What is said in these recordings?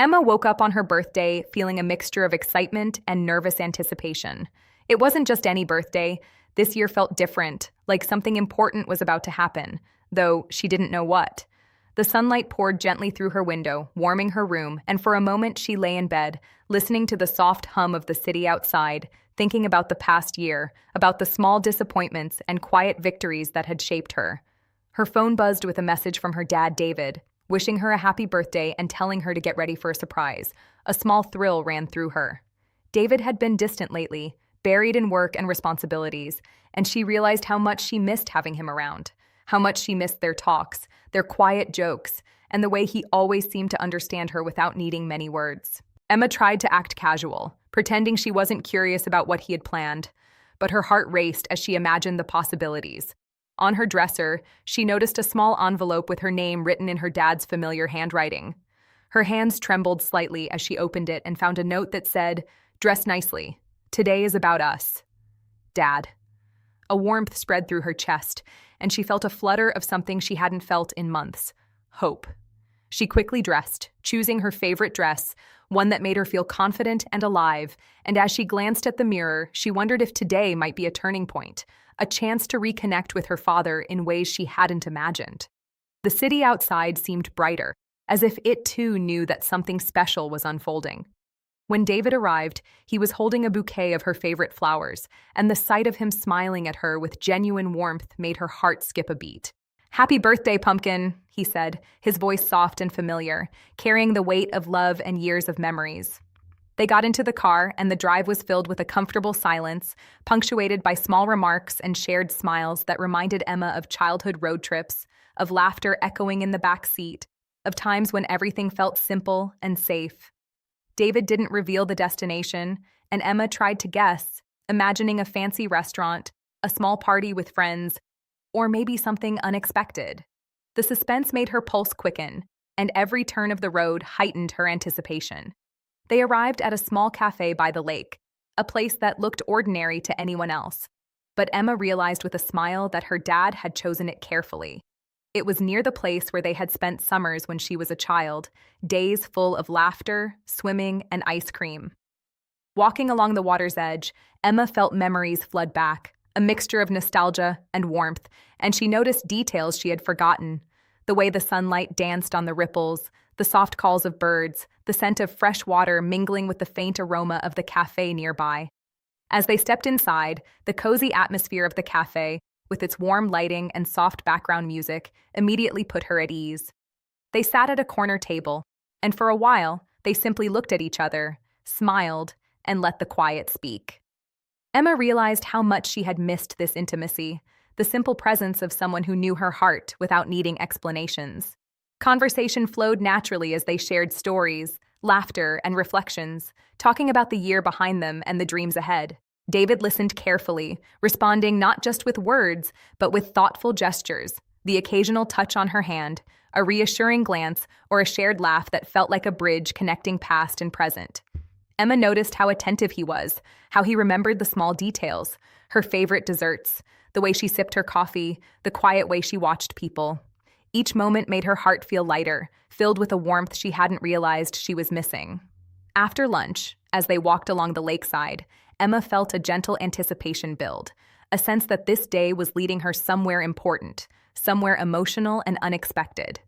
Emma woke up on her birthday feeling a mixture of excitement and nervous anticipation. It wasn't just any birthday. This year felt different, like something important was about to happen, though she didn't know what. The sunlight poured gently through her window, warming her room, and for a moment she lay in bed, listening to the soft hum of the city outside, thinking about the past year, about the small disappointments and quiet victories that had shaped her. Her phone buzzed with a message from her dad, David, wishing her a happy birthday and telling her to get ready for a surprise. A small thrill ran through her. David had been distant lately, buried in work and responsibilities, and she realized how much she missed having him around, how much she missed their talks, their quiet jokes, and the way he always seemed to understand her without needing many words. Emma tried to act casual, pretending she wasn't curious about what he had planned, but her heart raced as she imagined the possibilities. On her dresser, she noticed a small envelope with her name written in her dad's familiar handwriting. Her hands trembled slightly as she opened it and found a note that said, "Dress nicely. Today is about us. Dad." A warmth spread through her chest, and she felt a flutter of something she hadn't felt in months: hope. She quickly dressed, choosing her favorite dress, one that made her feel confident and alive, and as she glanced at the mirror, she wondered if today might be a turning point, a chance to reconnect with her father in ways she hadn't imagined. The city outside seemed brighter, as if it too knew that something special was unfolding. When David arrived, he was holding a bouquet of her favorite flowers, and the sight of him smiling at her with genuine warmth made her heart skip a beat. "Happy birthday, Pumpkin," he said, his voice soft and familiar, carrying the weight of love and years of memories. They got into the car, and the drive was filled with a comfortable silence, punctuated by small remarks and shared smiles that reminded Emma of childhood road trips, of laughter echoing in the back seat, of times when everything felt simple and safe. David didn't reveal the destination, and Emma tried to guess, imagining a fancy restaurant, a small party with friends, or maybe something unexpected. The suspense made her pulse quicken, and every turn of the road heightened her anticipation. They arrived at a small cafe by the lake, a place that looked ordinary to anyone else. But Emma realized with a smile that her dad had chosen it carefully. It was near the place where they had spent summers when she was a child, days full of laughter, swimming, and ice cream. Walking along the water's edge, Emma felt memories flood back, a mixture of nostalgia and warmth, and she noticed details she had forgotten: the way the sunlight danced on the ripples, the soft calls of birds, the scent of fresh water mingling with the faint aroma of the cafe nearby. As they stepped inside, the cozy atmosphere of the cafe, with its warm lighting and soft background music, immediately put her at ease. They sat at a corner table, and for a while, they simply looked at each other, smiled, and let the quiet speak. Emma realized how much she had missed this intimacy, the simple presence of someone who knew her heart without needing explanations. Conversation flowed naturally as they shared stories, laughter, and reflections, talking about the year behind them and the dreams ahead. David listened carefully, responding not just with words, but with thoughtful gestures, the occasional touch on her hand, a reassuring glance, or a shared laugh that felt like a bridge connecting past and present. Emma noticed how attentive he was, how he remembered the small details, her favorite desserts, the way she sipped her coffee, the quiet way she watched people. Each moment made her heart feel lighter, filled with a warmth she hadn't realized she was missing. After lunch, as they walked along the lakeside, Emma felt a gentle anticipation build, a sense that this day was leading her somewhere important, somewhere emotional and unexpected.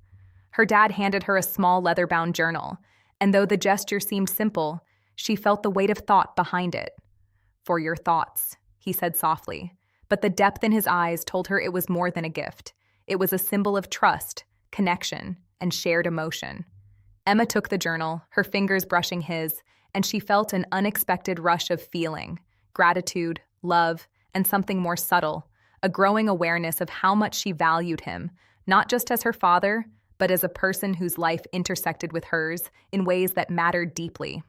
Her dad handed her a small leather-bound journal, and though the gesture seemed simple, she felt the weight of thought behind it. "For your thoughts," he said softly, but the depth in his eyes told her it was more than a gift. It was a symbol of trust, connection, and shared emotion. Emma took the journal, her fingers brushing his, and she felt an unexpected rush of feeling, gratitude, love, and something more subtle, a growing awareness of how much she valued him, not just as her father, but as a person whose life intersected with hers in ways that mattered deeply.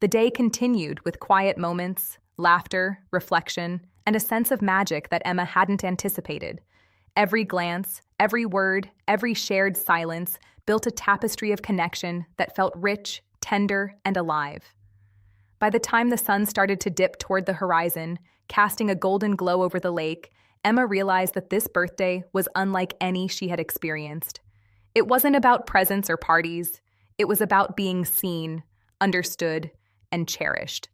The day continued with quiet moments, laughter, reflection, and a sense of magic that Emma hadn't anticipated. Every glance, every word, every shared silence built a tapestry of connection that felt rich, tender, and alive. By the time the sun started to dip toward the horizon, casting a golden glow over the lake, Emma realized that this birthday was unlike any she had experienced. It wasn't about presents or parties. It was about being seen, understood, and cherished.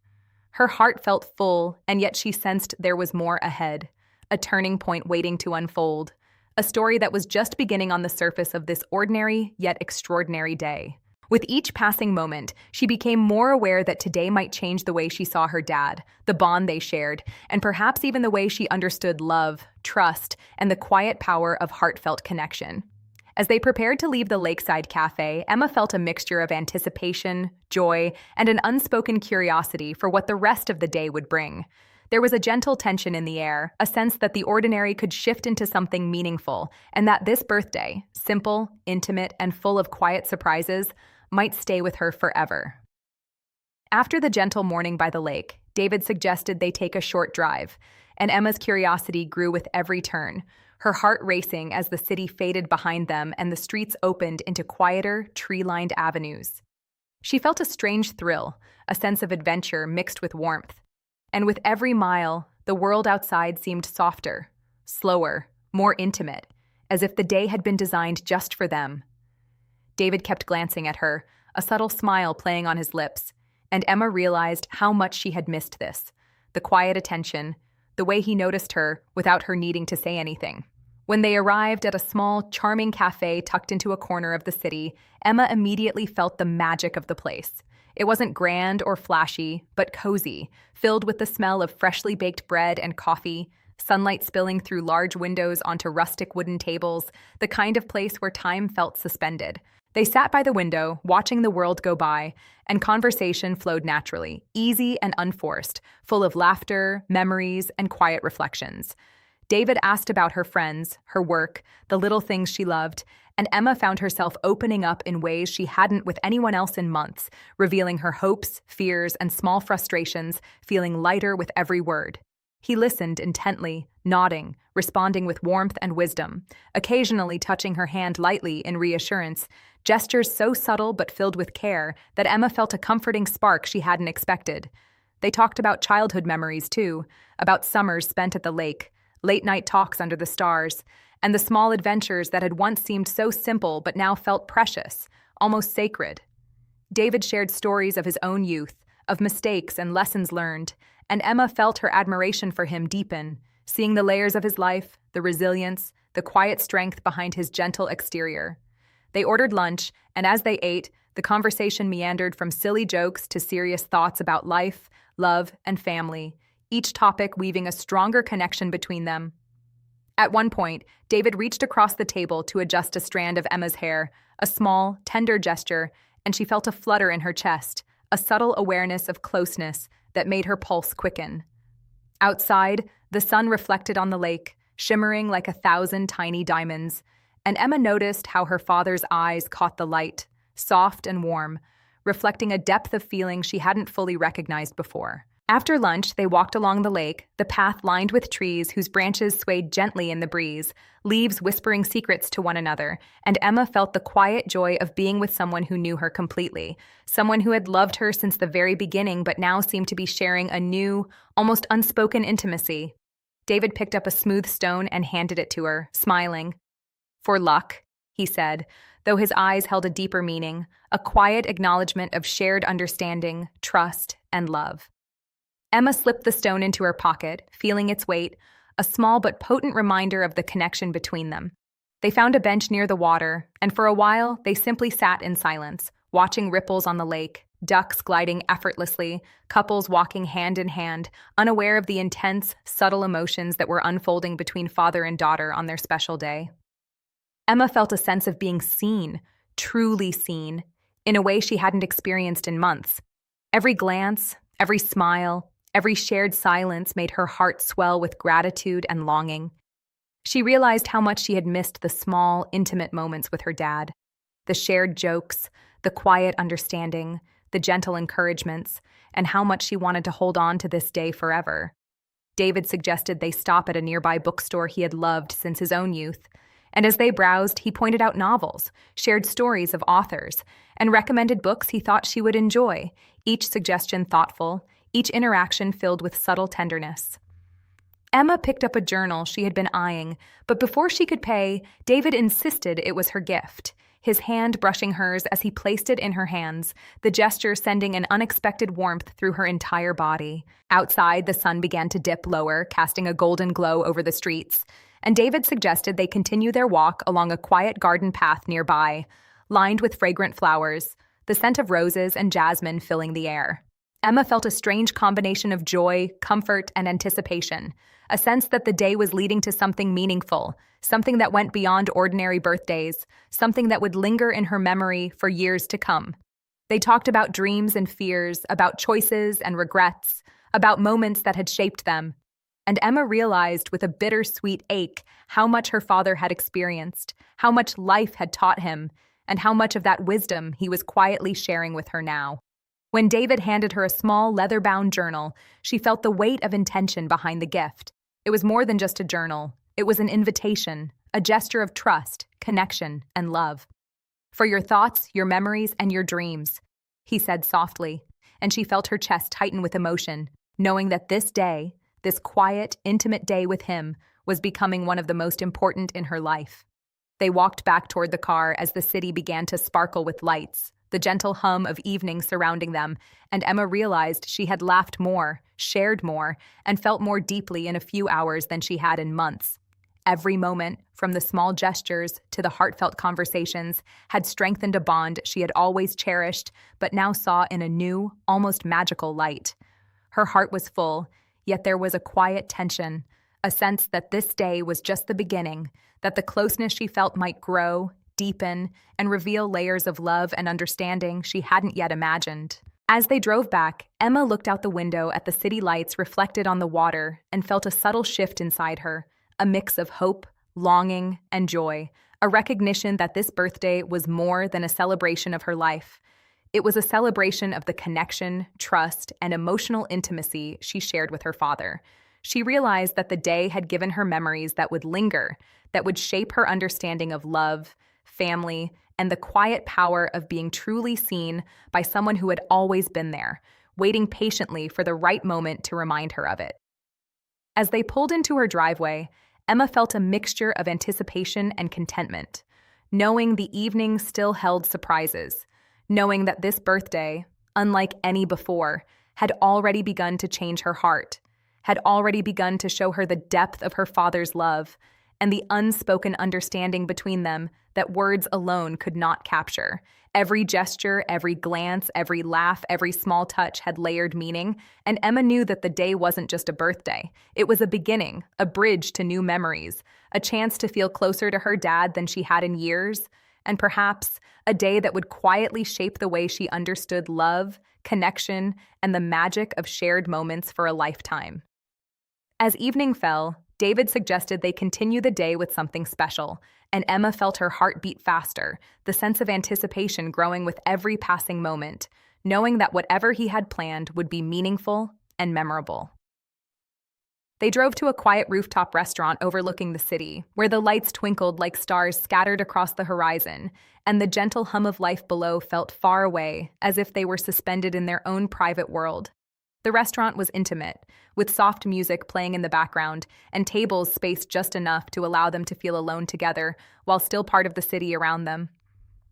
Her heart felt full, and yet she sensed there was more ahead, a turning point waiting to unfold, a story that was just beginning on the surface of this ordinary yet extraordinary day. With each passing moment, she became more aware that today might change the way she saw her dad, the bond they shared, and perhaps even the way she understood love, trust, and the quiet power of heartfelt connection. As they prepared to leave the lakeside cafe, Emma felt a mixture of anticipation, joy, and an unspoken curiosity for what the rest of the day would bring. There was a gentle tension in the air, a sense that the ordinary could shift into something meaningful, and that this birthday, simple, intimate, and full of quiet surprises, might stay with her forever. After the gentle morning by the lake, David suggested they take a short drive, and Emma's curiosity grew with every turn, her heart racing as the city faded behind them and the streets opened into quieter, tree-lined avenues. She felt a strange thrill, a sense of adventure mixed with warmth. And with every mile, the world outside seemed softer, slower, more intimate, as if the day had been designed just for them. David kept glancing at her, a subtle smile playing on his lips, and Emma realized how much she had missed this, the quiet attention, the way he noticed her without her needing to say anything. When they arrived at a small, charming cafe tucked into a corner of the city, Emma immediately felt the magic of the place. It wasn't grand or flashy, but cozy, filled with the smell of freshly baked bread and coffee, sunlight spilling through large windows onto rustic wooden tables, the kind of place where time felt suspended. They sat by the window, watching the world go by, and conversation flowed naturally, easy and unforced, full of laughter, memories, and quiet reflections. David asked about her friends, her work, the little things she loved, and Emma found herself opening up in ways she hadn't with anyone else in months, revealing her hopes, fears, and small frustrations, feeling lighter with every word. He listened intently, nodding, responding with warmth and wisdom, occasionally touching her hand lightly in reassurance, gestures so subtle but filled with care that Emma felt a comforting spark she hadn't expected. They talked about childhood memories, too, about summers spent at the lake, late-night talks under the stars, and the small adventures that had once seemed so simple but now felt precious, almost sacred. David shared stories of his own youth, of mistakes and lessons learned, and Emma felt her admiration for him deepen, seeing the layers of his life, the resilience, the quiet strength behind his gentle exterior. They ordered lunch, and as they ate, the conversation meandered from silly jokes to serious thoughts about life, love, and family, each topic weaving a stronger connection between them. At one point, David reached across the table to adjust a strand of Emma's hair, a small, tender gesture, and she felt a flutter in her chest, a subtle awareness of closeness that made her pulse quicken. Outside, the sun reflected on the lake, shimmering like 1,000 tiny diamonds, and Emma noticed how her father's eyes caught the light, soft and warm, reflecting a depth of feeling she hadn't fully recognized before. After lunch, they walked along the lake, the path lined with trees whose branches swayed gently in the breeze, leaves whispering secrets to one another, and Emma felt the quiet joy of being with someone who knew her completely, someone who had loved her since the very beginning but now seemed to be sharing a new, almost unspoken intimacy. David picked up a smooth stone and handed it to her, smiling. "For luck," he said, though his eyes held a deeper meaning, a quiet acknowledgement of shared understanding, trust, and love. Emma slipped the stone into her pocket, feeling its weight, a small but potent reminder of the connection between them. They found a bench near the water, and for a while they simply sat in silence, watching ripples on the lake, ducks gliding effortlessly, couples walking hand in hand, unaware of the intense, subtle emotions that were unfolding between father and daughter on their special day. Emma felt a sense of being seen, truly seen, in a way she hadn't experienced in months. Every glance, every smile, every shared silence made her heart swell with gratitude and longing. She realized how much she had missed the small, intimate moments with her dad, the shared jokes, the quiet understanding, the gentle encouragements, and how much she wanted to hold on to this day forever. David suggested they stop at a nearby bookstore he had loved since his own youth, and as they browsed, he pointed out novels, shared stories of authors, and recommended books he thought she would enjoy, each suggestion thoughtful, each interaction filled with subtle tenderness. Emma picked up a journal she had been eyeing, but before she could pay, David insisted it was her gift. his hand brushing hers as he placed it in her hands, the gesture sending an unexpected warmth through her entire body. Outside, the sun began to dip lower, casting a golden glow over the streets, and David suggested they continue their walk along a quiet garden path nearby, lined with fragrant flowers, the scent of roses and jasmine filling the air. Emma felt a strange combination of joy, comfort, and anticipation, a sense that the day was leading to something meaningful, something that went beyond ordinary birthdays, something that would linger in her memory for years to come. They talked about dreams and fears, about choices and regrets, about moments that had shaped them. And Emma realized with a bittersweet ache how much her father had experienced, how much life had taught him, and how much of that wisdom he was quietly sharing with her now. When David handed her a small leather-bound journal, she felt the weight of intention behind the gift. It was more than just a journal. It was an invitation, a gesture of trust, connection, and love. "For your thoughts, your memories, and your dreams," he said softly, and she felt her chest tighten with emotion, knowing that this day, this quiet, intimate day with him, was becoming one of the most important in her life. They walked back toward the car as the city began to sparkle with lights, the gentle hum of evening surrounding them, and Emma realized she had laughed more, shared more, and felt more deeply in a few hours than she had in months. Every moment, from the small gestures to the heartfelt conversations, had strengthened a bond she had always cherished, but now saw in a new, almost magical light. Her heart was full, yet there was a quiet tension, a sense that this day was just the beginning, that the closeness she felt might grow, deepen, and reveal layers of love and understanding she hadn't yet imagined. As they drove back, Emma looked out the window at the city lights reflected on the water and felt a subtle shift inside her, a mix of hope, longing, and joy, a recognition that this birthday was more than a celebration of her life. It was a celebration of the connection, trust, and emotional intimacy she shared with her father. She realized that the day had given her memories that would linger, that would shape her understanding of love, family, and the quiet power of being truly seen by someone who had always been there, waiting patiently for the right moment to remind her of it. As they pulled into her driveway, Emma felt a mixture of anticipation and contentment, knowing the evening still held surprises, knowing that this birthday, unlike any before, had already begun to change her heart, had already begun to show her the depth of her father's love and the unspoken understanding between them that words alone could not capture. Every gesture, every glance, every laugh, every small touch had layered meaning, and Emma knew that the day wasn't just a birthday. It was a beginning, a bridge to new memories, a chance to feel closer to her dad than she had in years, and perhaps a day that would quietly shape the way she understood love, connection, and the magic of shared moments for a lifetime. As evening fell, David suggested they continue the day with something special, and Emma felt her heart beat faster, the sense of anticipation growing with every passing moment, knowing that whatever he had planned would be meaningful and memorable. They drove to a quiet rooftop restaurant overlooking the city, where the lights twinkled like stars scattered across the horizon, and the gentle hum of life below felt far away, as if they were suspended in their own private world. The restaurant was intimate, with soft music playing in the background and tables spaced just enough to allow them to feel alone together while still part of the city around them.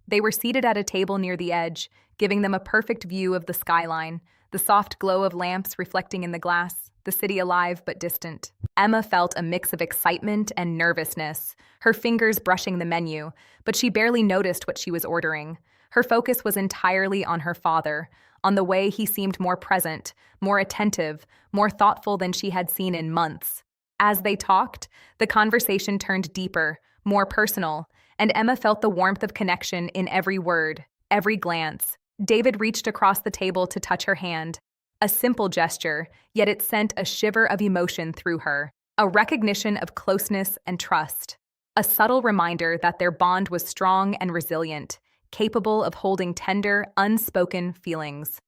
They were seated at a table near the edge, giving them a perfect view of the skyline, the soft glow of lamps reflecting in the glass, the city alive but distant. Emma felt a mix of excitement and nervousness, her fingers brushing the menu, but she barely noticed what she was ordering. Her focus was entirely on her father, on the way he seemed more present, more attentive, more thoughtful than she had seen in months. As they talked, the conversation turned deeper, more personal, and Emma felt the warmth of connection in every word, every glance. David reached across the table to touch her hand. A simple gesture, yet it sent a shiver of emotion through her, a recognition of closeness and trust, a subtle reminder that their bond was strong and resilient, capable of holding tender, unspoken feelings.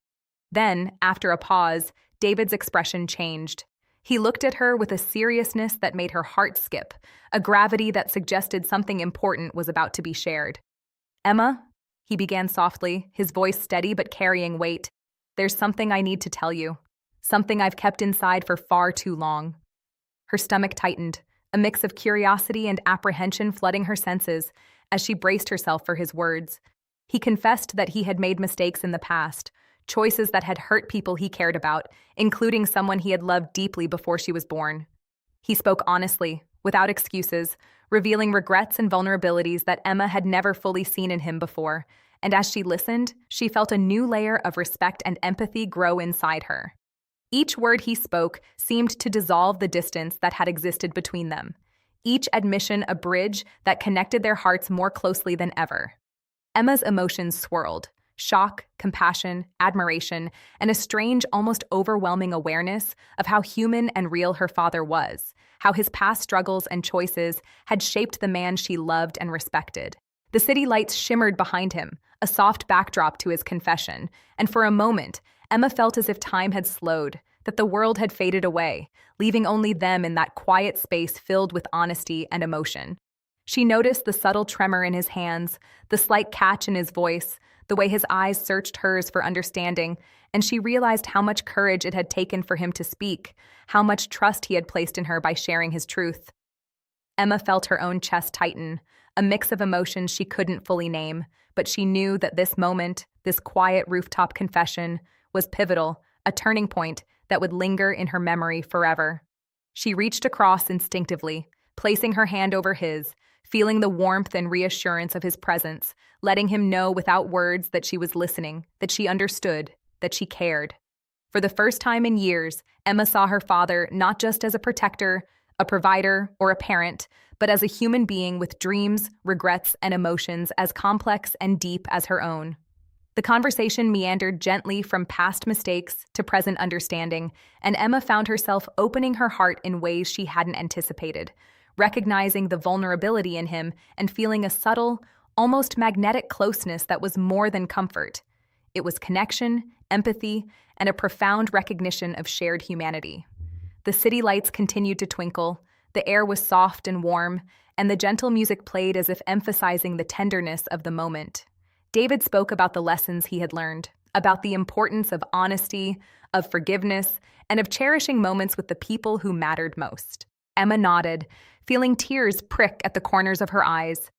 Then, after a pause, David's expression changed. He looked at her with a seriousness that made her heart skip, a gravity that suggested something important was about to be shared. "Emma," he began softly, his voice steady but carrying weight, "there's something I need to tell you, something I've kept inside for far too long." Her stomach tightened, a mix of curiosity and apprehension flooding her senses, as she braced herself for his words. He confessed that he had made mistakes in the past, choices that had hurt people he cared about, including someone he had loved deeply before she was born. He spoke honestly, without excuses, revealing regrets and vulnerabilities that Emma had never fully seen in him before, and as she listened, she felt a new layer of respect and empathy grow inside her. Each word he spoke seemed to dissolve the distance that had existed between them, each admission a bridge that connected their hearts more closely than ever. Emma's emotions swirled: shock, compassion, admiration, and a strange, almost overwhelming awareness of how human and real her father was, how his past struggles and choices had shaped the man she loved and respected. The city lights shimmered behind him, a soft backdrop to his confession, and for a moment, Emma felt as if time had slowed, that the world had faded away, leaving only them in that quiet space filled with honesty and emotion. She noticed the subtle tremor in his hands, the slight catch in his voice, the way his eyes searched hers for understanding, and she realized how much courage it had taken for him to speak, how much trust he had placed in her by sharing his truth. Emma felt her own chest tighten, a mix of emotions she couldn't fully name, but she knew that this moment, this quiet rooftop confession, was pivotal, a turning point that would linger in her memory forever. She reached across instinctively, placing her hand over his, feeling the warmth and reassurance of his presence, letting him know without words that she was listening, that she understood, that she cared. For the first time in years, Emma saw her father not just as a protector, a provider, or a parent, but as a human being with dreams, regrets, and emotions as complex and deep as her own. The conversation meandered gently from past mistakes to present understanding, and Emma found herself opening her heart in ways she hadn't anticipated, recognizing the vulnerability in him and feeling a subtle, almost magnetic closeness that was more than comfort. It was connection, empathy, and a profound recognition of shared humanity. The city lights continued to twinkle, the air was soft and warm, and the gentle music played as if emphasizing the tenderness of the moment. David spoke about the lessons he had learned, about the importance of honesty, of forgiveness, and of cherishing moments with the people who mattered most. Emma nodded, feeling tears prick at the corners of her eyes,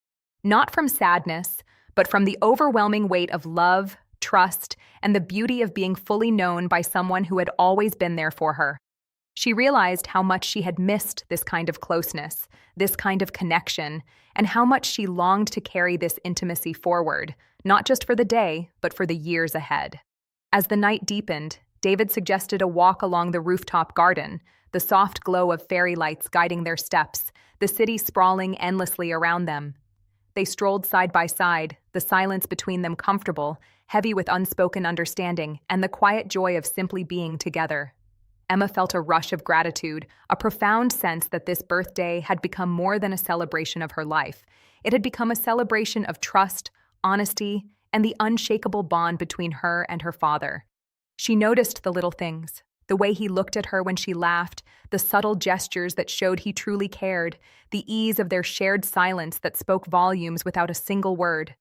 not from sadness, but from the overwhelming weight of love, trust, and the beauty of being fully known by someone who had always been there for her. She realized how much she had missed this kind of closeness, this kind of connection, and how much she longed to carry this intimacy forward, not just for the day, but for the years ahead. As the night deepened, David suggested a walk along the rooftop garden, the soft glow of fairy lights guiding their steps, the city sprawling endlessly around them. They strolled side by side, the silence between them comfortable, heavy with unspoken understanding, and the quiet joy of simply being together. Emma felt a rush of gratitude, a profound sense that this birthday had become more than a celebration of her life. It had become a celebration of trust, honesty, and the unshakable bond between her and her father. She noticed the little things, the way he looked at her when she laughed, the subtle gestures that showed he truly cared, the ease of their shared silence that spoke volumes without a single word.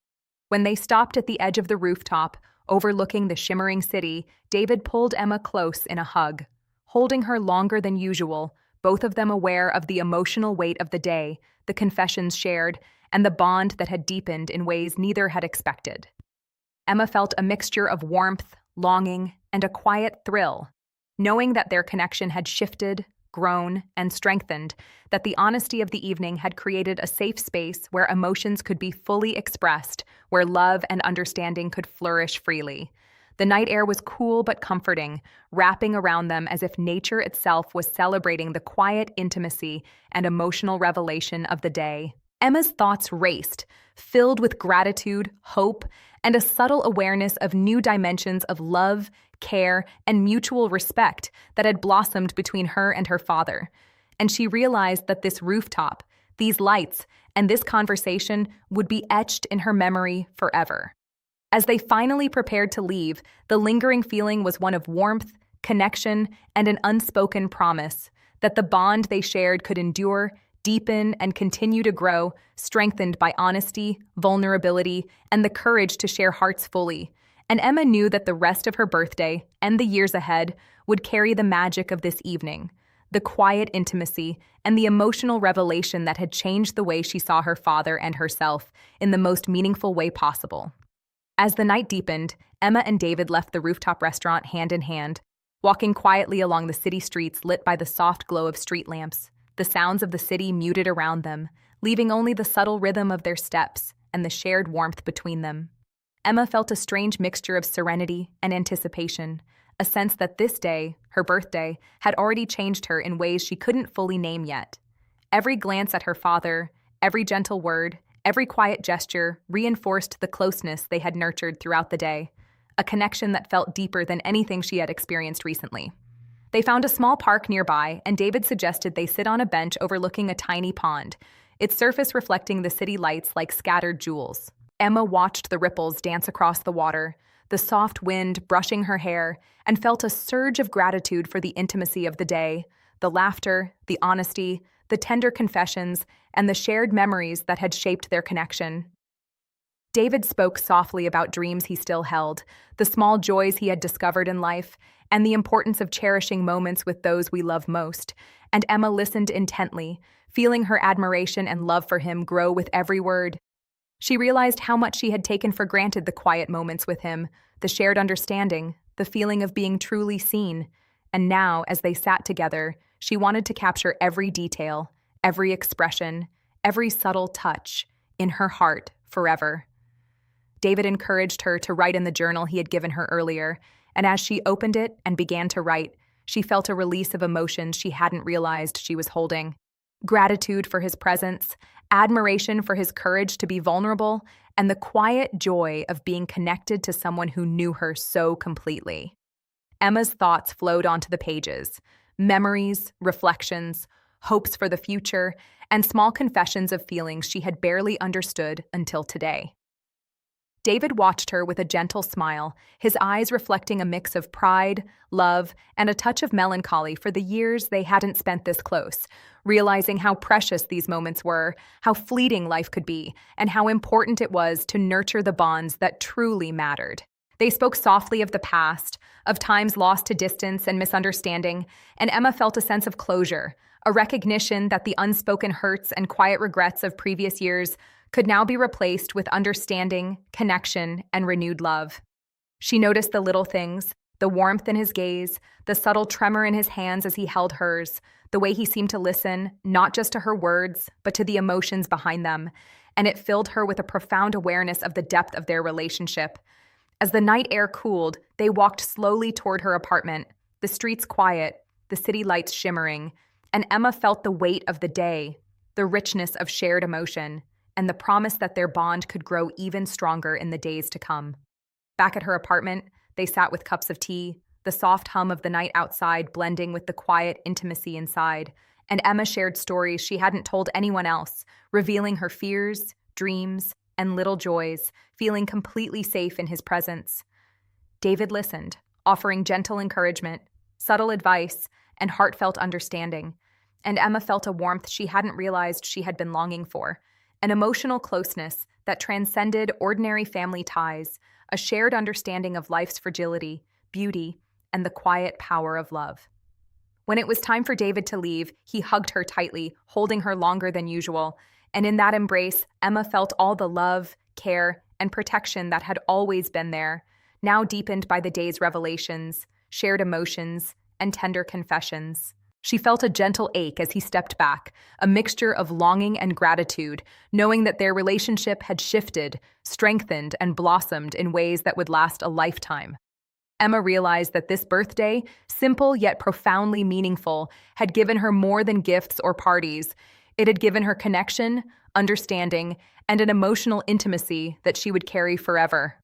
When they stopped at the edge of the rooftop, overlooking the shimmering city, David pulled Emma close in a hug. Holding her longer than usual, both of them aware of the emotional weight of the day, the confessions shared, and the bond that had deepened in ways neither had expected. Emma felt a mixture of warmth, longing, and a quiet thrill, knowing that their connection had shifted, grown, and strengthened, that the honesty of the evening had created a safe space where emotions could be fully expressed, where love and understanding could flourish freely. The night air was cool but comforting, wrapping around them as if nature itself was celebrating the quiet intimacy and emotional revelation of the day. Emma's thoughts raced, filled with gratitude, hope, and a subtle awareness of new dimensions of love, care, and mutual respect that had blossomed between her and her father. And she realized that this rooftop, these lights, and this conversation would be etched in her memory forever. As they finally prepared to leave, the lingering feeling was one of warmth, connection, and an unspoken promise that the bond they shared could endure, deepen, and continue to grow, strengthened by honesty, vulnerability, and the courage to share hearts fully. And Emma knew that the rest of her birthday and the years ahead would carry the magic of this evening, the quiet intimacy, and the emotional revelation that had changed the way she saw her father and herself in the most meaningful way possible. As the night deepened, Emma and David left the rooftop restaurant hand in hand, walking quietly along the city streets lit by the soft glow of street lamps, the sounds of the city muted around them, leaving only the subtle rhythm of their steps and the shared warmth between them. Emma felt a strange mixture of serenity and anticipation, a sense that this day, her birthday, had already changed her in ways she couldn't fully name yet. Every glance at her father, every gentle word, every quiet gesture reinforced the closeness they had nurtured throughout the day, a connection that felt deeper than anything she had experienced recently. They found a small park nearby, and David suggested they sit on a bench overlooking a tiny pond, its surface reflecting the city lights like scattered jewels. Emma watched the ripples dance across the water, the soft wind brushing her hair, and felt a surge of gratitude for the intimacy of the day, the laughter, the honesty, the tender confessions, and the shared memories that had shaped their connection. David spoke softly about dreams he still held, the small joys he had discovered in life, and the importance of cherishing moments with those we love most, and Emma listened intently, feeling her admiration and love for him grow with every word. She realized how much she had taken for granted the quiet moments with him, the shared understanding, the feeling of being truly seen. And now, as they sat together, she wanted to capture every detail, every expression, every subtle touch in her heart forever. David encouraged her to write in the journal he had given her earlier, and as she opened it and began to write, she felt a release of emotions she hadn't realized she was holding. Gratitude for his presence, admiration for his courage to be vulnerable, and the quiet joy of being connected to someone who knew her so completely. Emma's thoughts flowed onto the pages, memories, reflections, hopes for the future, and small confessions of feelings she had barely understood until today. David watched her with a gentle smile, his eyes reflecting a mix of pride, love, and a touch of melancholy for the years they hadn't spent this close, realizing how precious these moments were, how fleeting life could be, and how important it was to nurture the bonds that truly mattered. They spoke softly of the past, of times lost to distance and misunderstanding, and Emma felt a sense of closure, a recognition that the unspoken hurts and quiet regrets of previous years could now be replaced with understanding, connection, and renewed love. She noticed the little things, the warmth in his gaze, the subtle tremor in his hands as he held hers, the way he seemed to listen, not just to her words, but to the emotions behind them, and it filled her with a profound awareness of the depth of their relationship. As the night air cooled, they walked slowly toward her apartment, the streets quiet, the city lights shimmering, and Emma felt the weight of the day, the richness of shared emotion, and the promise that their bond could grow even stronger in the days to come. Back at her apartment, they sat with cups of tea, the soft hum of the night outside blending with the quiet intimacy inside, and Emma shared stories she hadn't told anyone else, revealing her fears, dreams, and little joys, feeling completely safe in his presence. David listened, offering gentle encouragement, subtle advice, and heartfelt understanding, and Emma felt a warmth she hadn't realized she had been longing for, an emotional closeness that transcended ordinary family ties, a shared understanding of life's fragility, beauty, and the quiet power of love. When it was time for David to leave, he hugged her tightly, holding her longer than usual, and in that embrace, Emma felt all the love, care, and protection that had always been there, now deepened by the day's revelations, shared emotions, and tender confessions. She felt a gentle ache as he stepped back, a mixture of longing and gratitude, knowing that their relationship had shifted, strengthened, and blossomed in ways that would last a lifetime. Emma realized that this birthday, simple yet profoundly meaningful, had given her more than gifts or parties. It had given her connection, understanding, and an emotional intimacy that she would carry forever.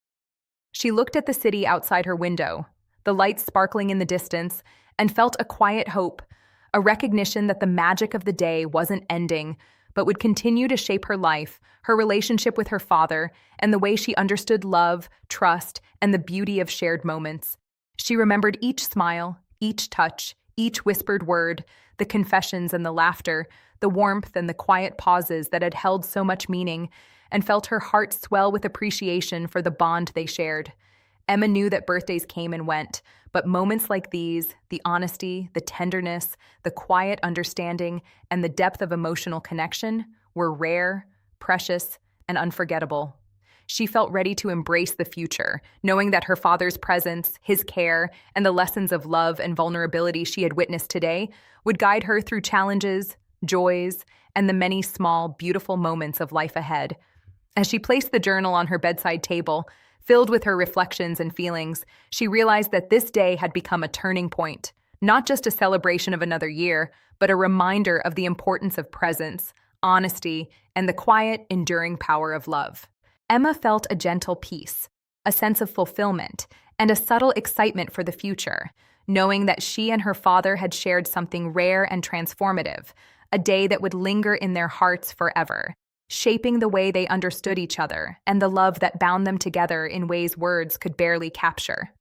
She looked at the city outside her window, the lights sparkling in the distance, and felt a quiet hope, a recognition that the magic of the day wasn't ending, but would continue to shape her life, her relationship with her father, and the way she understood love, trust, and the beauty of shared moments. She remembered each smile, each touch, each whispered word, the confessions and the laughter, the warmth and the quiet pauses that had held so much meaning, and felt her heart swell with appreciation for the bond they shared. Emma knew that birthdays came and went, but moments like these, the honesty, the tenderness, the quiet understanding, and the depth of emotional connection, were rare, precious, and unforgettable. She felt ready to embrace the future, knowing that her father's presence, his care, and the lessons of love and vulnerability she had witnessed today would guide her through challenges, joys, and the many small, beautiful moments of life ahead. As she placed the journal on her bedside table, filled with her reflections and feelings, she realized that this day had become a turning point, not just a celebration of another year, but a reminder of the importance of presence, honesty, and the quiet, enduring power of love. Emma felt a gentle peace, a sense of fulfillment, and a subtle excitement for the future, knowing that she and her father had shared something rare and transformative, a day that would linger in their hearts forever, shaping the way they understood each other and the love that bound them together in ways words could barely capture.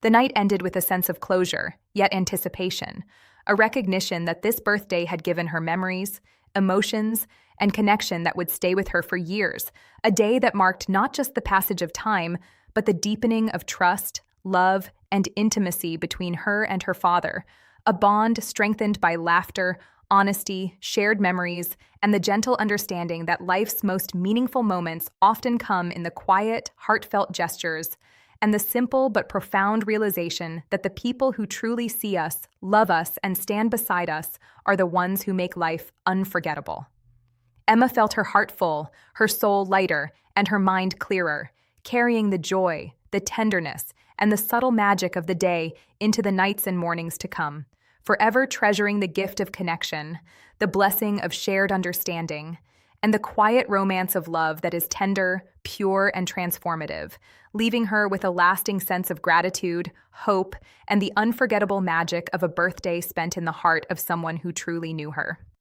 The night ended with a sense of closure, yet anticipation, a recognition that this birthday had given her memories, emotions, and connection that would stay with her for years, a day that marked not just the passage of time, but the deepening of trust, love, and intimacy between her and her father, a bond strengthened by laughter, honesty, shared memories, and the gentle understanding that life's most meaningful moments often come in the quiet, heartfelt gestures, and the simple but profound realization that the people who truly see us, love us, and stand beside us are the ones who make life unforgettable. Emma felt her heart full, her soul lighter, and her mind clearer, carrying the joy, the tenderness, and the subtle magic of the day into the nights and mornings to come, forever treasuring the gift of connection, the blessing of shared understanding, and the quiet romance of love that is tender, pure, and transformative, leaving her with a lasting sense of gratitude, hope, and the unforgettable magic of a birthday spent in the heart of someone who truly knew her.